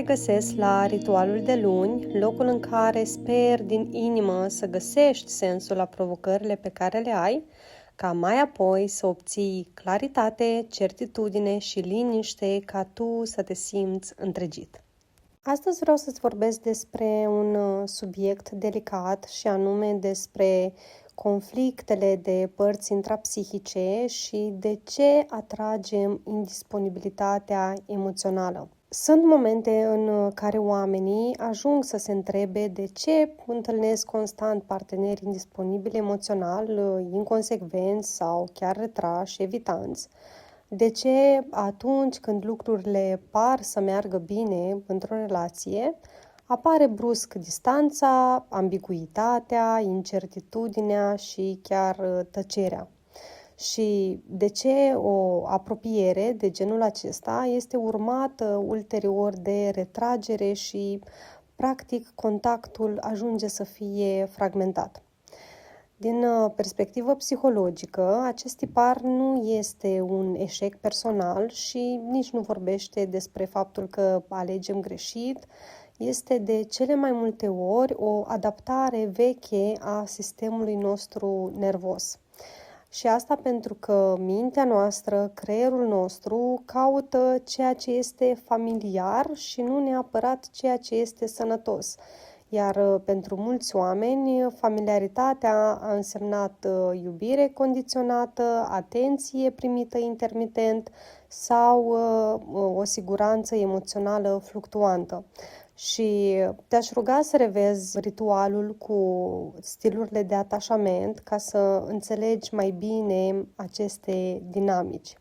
regăsesc la Ritualul de Luni, locul în care sper din inimă să găsești sensul la provocările pe care le ai, ca mai apoi să obții claritate, certitudine și liniște ca tu să te simți întregit. Astăzi vreau să-ți vorbesc despre un subiect delicat și anume despre conflictele de părți intrapsihice și de ce atragem indisponibilitatea emoțională. Sunt momente în care oamenii ajung să se întrebe de ce întâlnesc constant parteneri indisponibili emoțional, inconsecvenți sau chiar retrași, evitanți. De ce atunci când lucrurile par să meargă bine într-o relație, apare brusc distanța, ambiguitatea, incertitudinea și chiar tăcerea. Și de ce o apropiere de genul acesta este urmată ulterior de retragere și, practic, contactul ajunge să fie fragmentat. Din perspectivă psihologică, acest tipar nu este un eșec personal și nici nu vorbește despre faptul că alegem greșit. Este de cele mai multe ori o adaptare veche a sistemului nostru nervos. Și asta pentru că mintea noastră, creierul nostru, caută ceea ce este familiar și nu neapărat ceea ce este sănătos. Iar pentru mulți oameni, familiaritatea a însemnat iubire condiționată, atenție primită intermitent sau o siguranță emoțională fluctuantă. Și te-aș ruga să revezi ritualul cu stilurile de atașament ca să înțelegi mai bine aceste dinamici.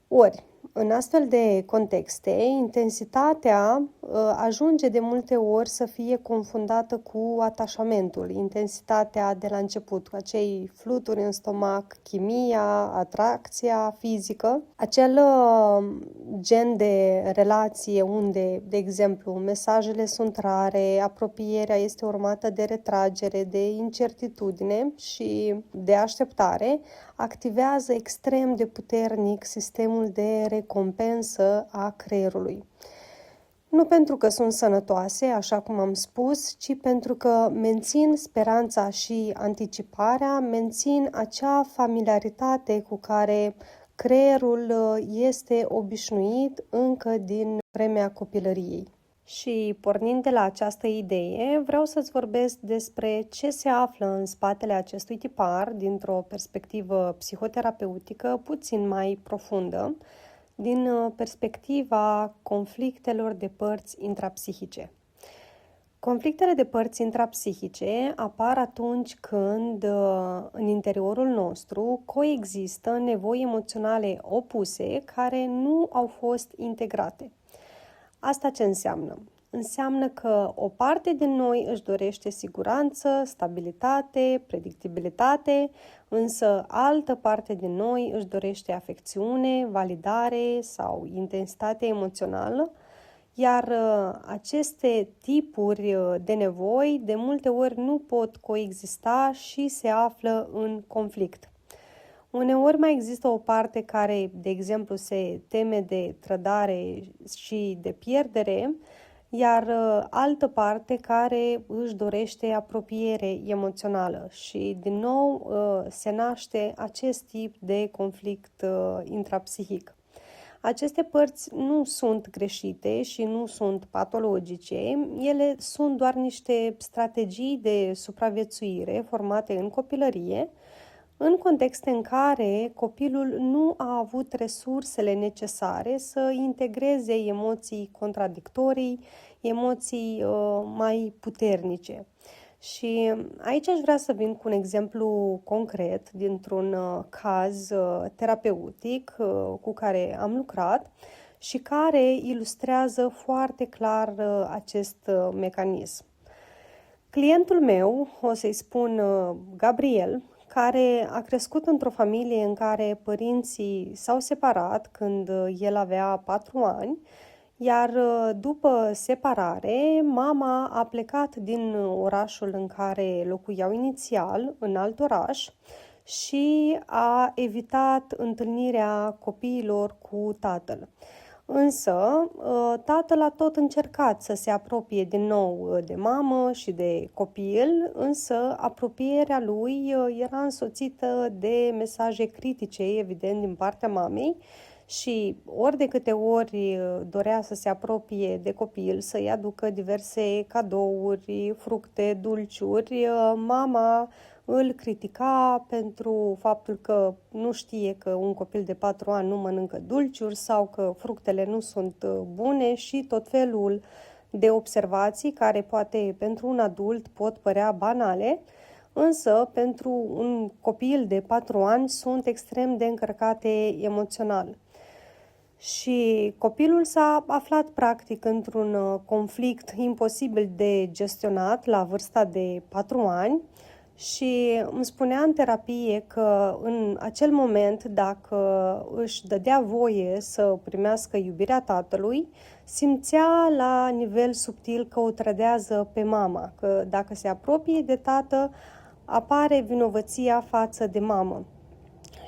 Ori, în astfel de contexte, intensitatea ajunge de multe ori să fie confundată cu atașamentul. Intensitatea de la început, cu acei fluturi în stomac, chimia, atracția fizică, acel gen de relație unde, de exemplu, mesajele sunt rare, apropierea este urmată de retragere, de incertitudine și de așteptare, activează extrem de puternic sistemul de recompensă a creierului. Nu pentru că sunt sănătoase, așa cum am spus, ci pentru că mențin speranța și anticiparea, mențin acea familiaritate cu care creierul este obișnuit încă din vremea copilăriei. Și pornind de la această idee, vreau să-ți vorbesc despre ce se află în spatele acestui tipar dintr-o perspectivă psihoterapeutică puțin mai profundă, din perspectiva conflictelor de părți intrapsihice. Conflictele de părți intrapsihice apar atunci când în interiorul nostru coexistă nevoi emoționale opuse care nu au fost integrate. Asta ce înseamnă? Înseamnă că o parte din noi își dorește siguranță, stabilitate, predictibilitate, însă altă parte din noi își dorește afecțiune, validare sau intensitate emoțională, iar aceste tipuri de nevoi de multe ori nu pot coexista și se află în conflict. Uneori mai există o parte care, de exemplu, se teme de trădare și de pierdere, iar altă parte care își dorește apropiere emoțională și, din nou, se naște acest tip de conflict intrapsihic. Aceste părți nu sunt greșite și nu sunt patologice, ele sunt doar niște strategii de supraviețuire formate în copilărie, în contexte în care copilul nu a avut resursele necesare să integreze emoții contradictorii, emoții mai puternice. Și aici aș vrea să vin cu un exemplu concret dintr-un caz terapeutic cu care am lucrat și care ilustrează foarte clar acest mecanism. Clientul meu, o să-i spun Gabriel, care a crescut într-o familie în care părinții s-au separat când el avea 4 ani, iar după separare, mama a plecat din orașul în care locuiau inițial, în alt oraș, și a evitat întâlnirea copiilor cu tatăl. Însă, tatăl a tot încercat să se apropie din nou de mamă și de copil, însă apropierea lui era însoțită de mesaje critice, evident, din partea mamei și ori de câte ori dorea să se apropie de copil, să-i aducă diverse cadouri, fructe, dulciuri, mama îl critica pentru faptul că nu știe că un copil de 4 ani nu mănâncă dulciuri sau că fructele nu sunt bune și tot felul de observații care poate pentru un adult pot părea banale, însă pentru un copil de 4 ani sunt extrem de încărcate emoțional. Și copilul s-a aflat practic într-un conflict imposibil de gestionat la vârsta de 4 ani și îmi spunea în terapie că în acel moment, dacă își dădea voie să primească iubirea tatălui, simțea la nivel subtil că o trădează pe mama, că dacă se apropie de tată, apare vinovăția față de mamă.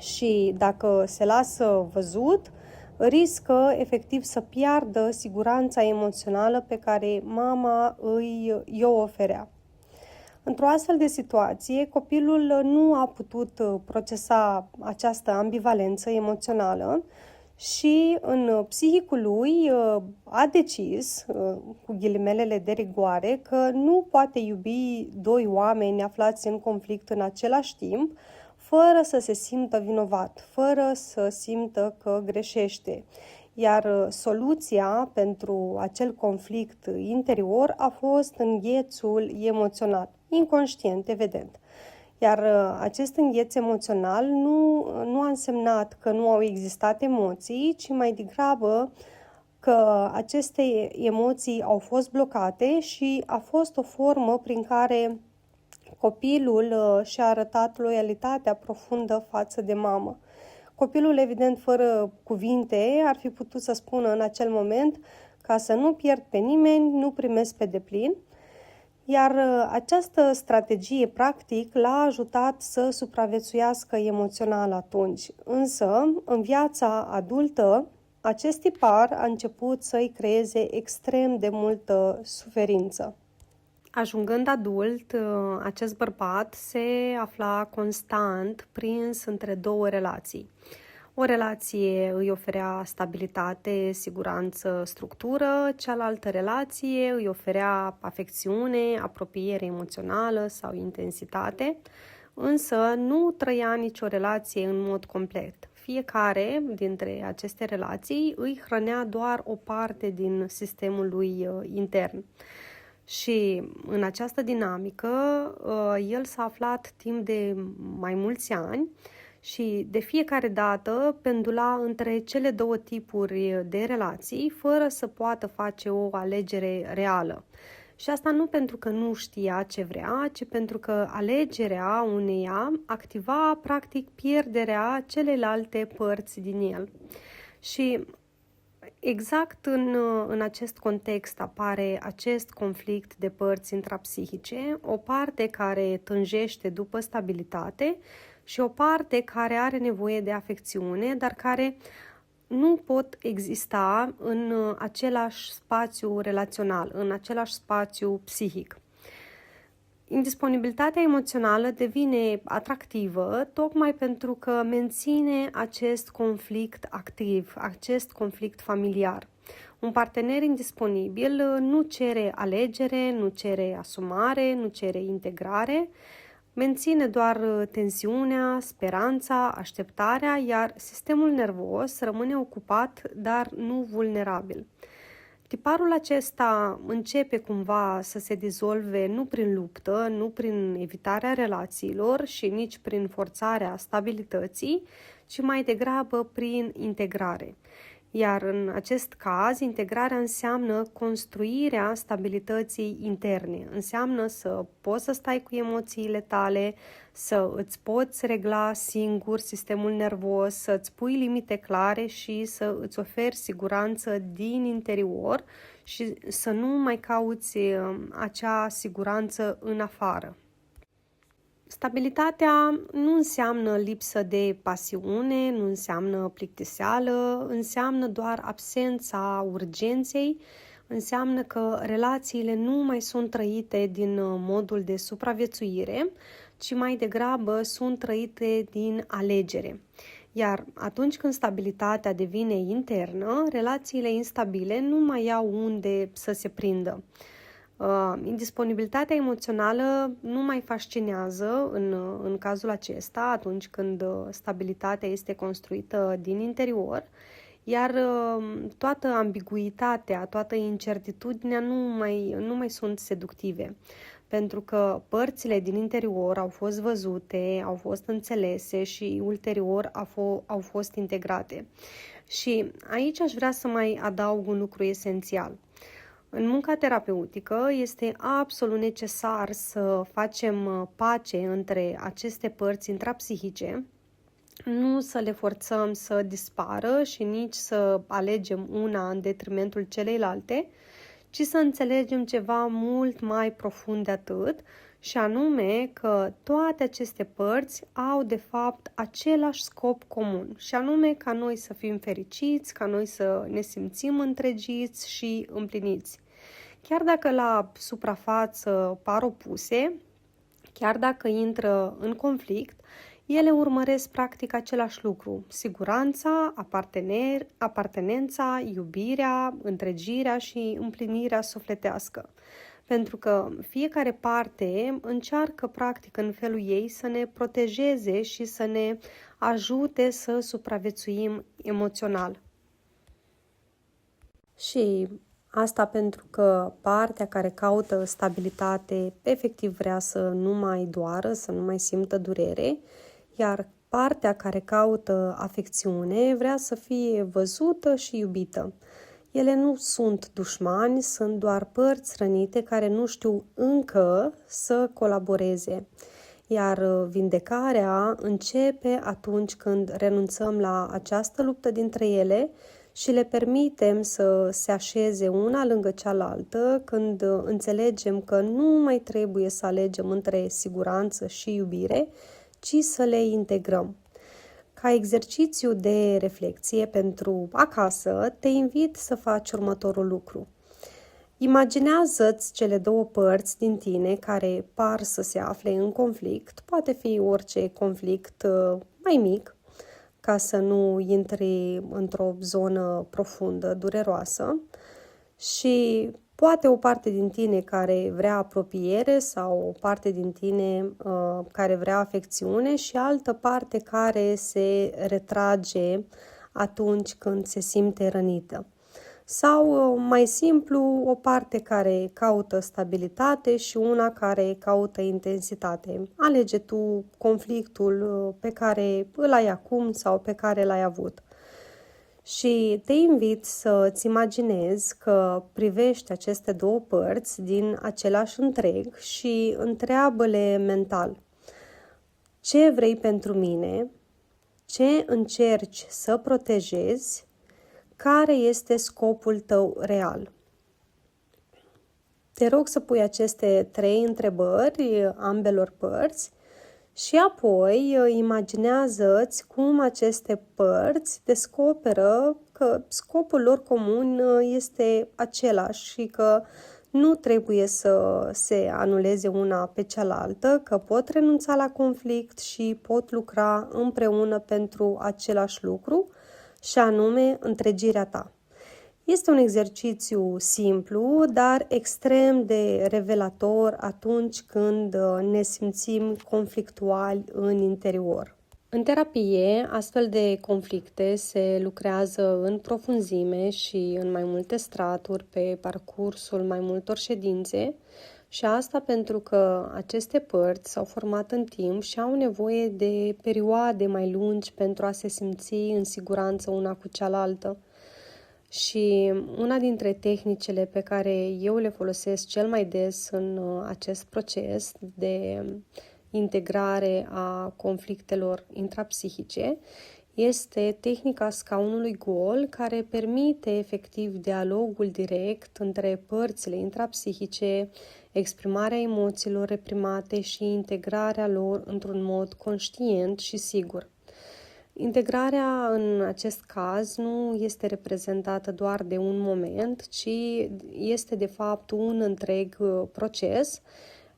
Și dacă se lasă văzut, riscă efectiv să piardă siguranța emoțională pe care mama i-o oferea. Într-o astfel de situație, copilul nu a putut procesa această ambivalență emoțională și în psihicul lui a decis, cu ghilimelele de rigoare, că nu poate iubi doi oameni aflați în conflict în același timp, fără să se simtă vinovat, fără să simtă că greșește. Iar soluția pentru acel conflict interior a fost înghețul emoțional, inconștient, evident. Iar acest îngheț emoțional nu a însemnat că nu au existat emoții, ci mai degrabă că aceste emoții au fost blocate și a fost o formă prin care copilul și-a arătat loialitatea profundă față de mamă. Copilul, evident, fără cuvinte, ar fi putut să spună în acel moment: ca să nu pierd pe nimeni, nu primesc pe deplin. Iar această strategie, practic, l-a ajutat să supraviețuiască emoțional atunci. Însă, în viața adultă, acest tipar a început să-i creeze extrem de multă suferință. Ajungând adult, acest bărbat se afla constant prins între două relații. O relație îi oferea stabilitate, siguranță, structură, cealaltă relație îi oferea afecțiune, apropiere emoțională sau intensitate, însă nu trăia nicio relație în mod complet. Fiecare dintre aceste relații îi hrănea doar o parte din sistemul lui intern. Și în această dinamică, el s-a aflat timp de mai mulți ani și de fiecare dată pendula între cele două tipuri de relații, fără să poată face o alegere reală. Și asta nu pentru că nu știa ce vrea, ci pentru că alegerea uneia activa practic pierderea celelalte părți din el. Și exact în acest context apare acest conflict de părți intrapsihice, o parte care tânjește după stabilitate și o parte care are nevoie de afecțiune, dar care nu pot exista în același spațiu relațional, în același spațiu psihic. Indisponibilitatea emoțională devine atractivă tocmai pentru că menține acest conflict activ, acest conflict familiar. Un partener indisponibil nu cere alegere, nu cere asumare, nu cere integrare, menține doar tensiunea, speranța, așteptarea, iar sistemul nervos rămâne ocupat, dar nu vulnerabil. Tiparul acesta începe cumva să se dizolve nu prin luptă, nu prin evitarea relațiilor și nici prin forțarea stabilității, ci mai degrabă prin integrare. Iar în acest caz, integrarea înseamnă construirea stabilității interne. Înseamnă să poți să stai cu emoțiile tale, să îți poți regla singur sistemul nervos, să îți pui limite clare și să îți oferi siguranță din interior și să nu mai cauți acea siguranță în afară. Stabilitatea nu înseamnă lipsă de pasiune, nu înseamnă plictiseală, înseamnă doar absența urgenței, înseamnă că relațiile nu mai sunt trăite din modul de supraviețuire, ci mai degrabă sunt trăite din alegere. Iar atunci când stabilitatea devine internă, relațiile instabile nu mai au unde să se prindă. Indisponibilitatea emoțională nu mai fascinează în cazul acesta, atunci când stabilitatea este construită din interior, iar toată ambiguitatea, toată incertitudinea nu mai sunt seductive, pentru că părțile din interior au fost văzute, au fost înțelese și ulterior au fost integrate. Și aici aș vrea să mai adaug un lucru esențial. În munca terapeutică este absolut necesar să facem pace între aceste părți intrapsihice, nu să le forțăm să dispară și nici să alegem una în detrimentul celeilalte, ci să înțelegem ceva mult mai profund de atât, și anume că toate aceste părți au de fapt același scop comun, și anume ca noi să fim fericiți, ca noi să ne simțim întregiți și împliniți. Chiar dacă la suprafață par opuse, chiar dacă intră în conflict, ele urmăresc practic același lucru: siguranța, apartenența, iubirea, întregirea și împlinirea sufletească. Pentru că fiecare parte încearcă practic în felul ei să ne protejeze și să ne ajute să supraviețuim emoțional. Și asta pentru că partea care caută stabilitate efectiv vrea să nu mai doară, să nu mai simtă durere, iar partea care caută afecțiune vrea să fie văzută și iubită. Ele nu sunt dușmani, sunt doar părți rănite care nu știu încă să colaboreze. Iar vindecarea începe atunci când renunțăm la această luptă dintre ele și le permitem să se așeze una lângă cealaltă, când înțelegem că nu mai trebuie să alegem între siguranță și iubire, ci să le integrăm. Ca exercițiu de reflexie pentru acasă, te invit să faci următorul lucru. Imaginează-ți cele două părți din tine care par să se afle în conflict. Poate fi orice conflict mai mic, ca să nu intri într-o zonă profundă, dureroasă, și poate o parte din tine care vrea apropiere sau o parte din tine care vrea afecțiune și altă parte care se retrage atunci când se simte rănită. Sau, mai simplu, o parte care caută stabilitate și una care caută intensitate. Alege tu conflictul pe care îl ai acum sau pe care l-ai avut. Și te invit să-ți imaginezi că privești aceste două părți din același întreg și întreabă-le mental: ce vrei pentru mine? Ce încerci să protejezi? Care este scopul tău real? Te rog să pui aceste 3 întrebări ambelor părți și apoi imaginează-ți cum aceste părți descoperă că scopul lor comun este același și că nu trebuie să se anuleze una pe cealaltă, că pot renunța la conflict și pot lucra împreună pentru același lucru, și anume întregirea ta. Este un exercițiu simplu, dar extrem de revelator atunci când ne simțim conflictuali în interior. În terapie, astfel de conflicte se lucrează în profunzime și în mai multe straturi pe parcursul mai multor ședințe, și asta pentru că aceste părți s-au format în timp și au nevoie de perioade mai lungi pentru a se simți în siguranță una cu cealaltă. Și una dintre tehnicile pe care eu le folosesc cel mai des în acest proces de integrare a conflictelor intrapsihice este tehnica scaunului gol, care permite efectiv dialogul direct între părțile intrapsihice, exprimarea emoțiilor reprimate și integrarea lor într-un mod conștient și sigur. Integrarea în acest caz nu este reprezentată doar de un moment, ci este de fapt un întreg proces,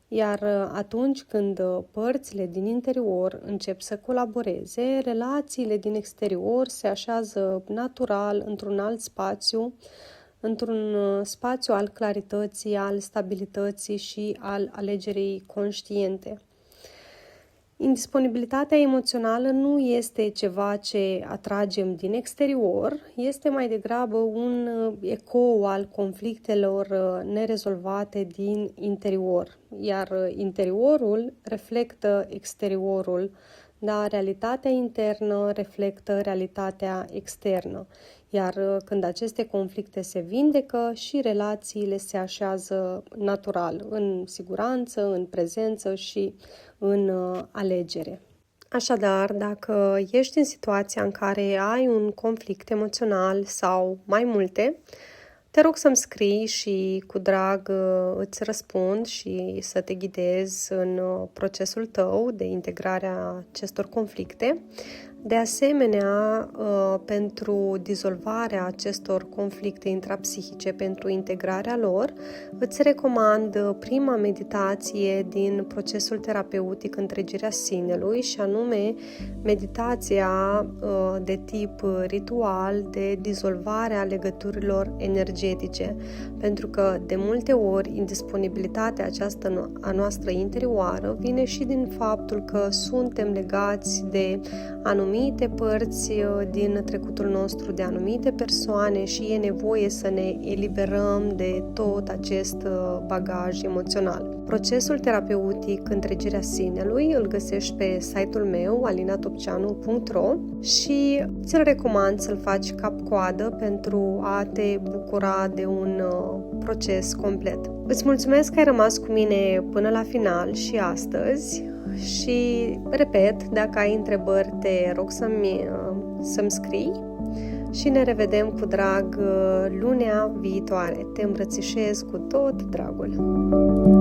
iar atunci când părțile din interior încep să colaboreze, relațiile din exterior se așează natural într-un alt spațiu, într-un spațiu al clarității, al stabilității și al alegerii conștiente. Indisponibilitatea emoțională nu este ceva ce atragem din exterior, este mai degrabă un ecou al conflictelor nerezolvate din interior, iar interiorul reflectă exteriorul, dar realitatea internă reflectă realitatea externă. Iar când aceste conflicte se vindecă, și relațiile se așează natural, în siguranță, în prezență și în alegere. Așadar, dacă ești în situația în care ai un conflict emoțional sau mai multe, te rog să-mi scrii și cu drag îți răspund și să te ghidez în procesul tău de integrare a acestor conflicte. De asemenea, pentru dizolvarea acestor conflicte intrapsihice, pentru integrarea lor, îți recomand prima meditație din procesul terapeutic Întregirea Sinelui, și anume meditația de tip ritual de dizolvare a legăturilor energetice, pentru că de multe ori indisponibilitatea aceasta a noastră interioară vine și din faptul că suntem legați de anumite părți din trecutul nostru, de anumite persoane, și e nevoie să ne eliberăm de tot acest bagaj emoțional. Procesul terapeutic Întregirea Sinelui îl găsești pe site-ul meu, alinatopceanu.ro, și ți-l recomand să-l faci cap-coadă pentru a te bucura de un proces complet. Îți mulțumesc că ai rămas cu mine până la final și astăzi. Și, repet, dacă ai întrebări, te rog să-mi scrii și ne revedem cu drag lunea viitoare. Te îmbrățișez cu tot dragul.